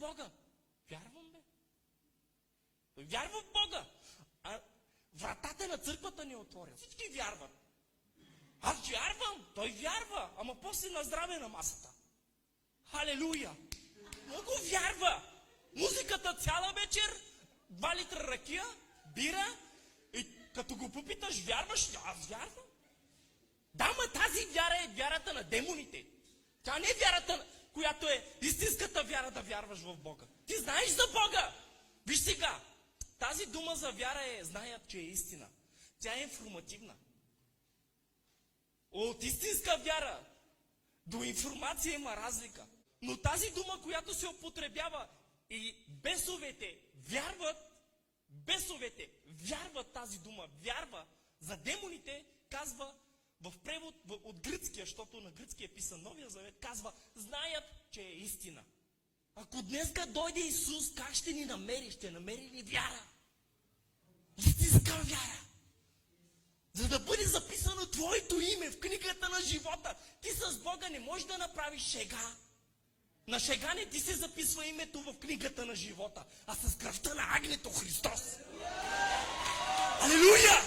Бога. Вярвам, бе. Той вярва в Бога. А вратата на църквата ни е отворя. Всички вярват. Аз вярвам. Той вярва. Ама после на здраве на масата. Халелуя. Много вярва. Музиката цяла вечер, 2 литра ракия, бира, и като го попиташ, вярваш? Аз вярвам. Да, ма тази вяра е вярата на демоните. Тя не е вярата, която е истинската вяра да вярваш в Бога. Ти знаеш за Бога. Виж сега, тази дума за вяра е, знаят, че е истина. Тя е информативна. От истинска вяра до информация има разлика. Но тази дума, която се употребява и бесовете вярват тази дума, вярва за демоните, казва в превод от гръцкия, защото на гръцки е писан Новия Завет, казва, знаят, че е истина. Ако днеска дойде Исус, как ще ни намери? Ще намери ли вяра? Истинска вяра. За да бъде записано твоето име в книгата на живота. Ти с Бога не можеш да направиш шега. На шега не ти се записва името в книгата на живота, а с кръвта на агнето Христос. Алелуя!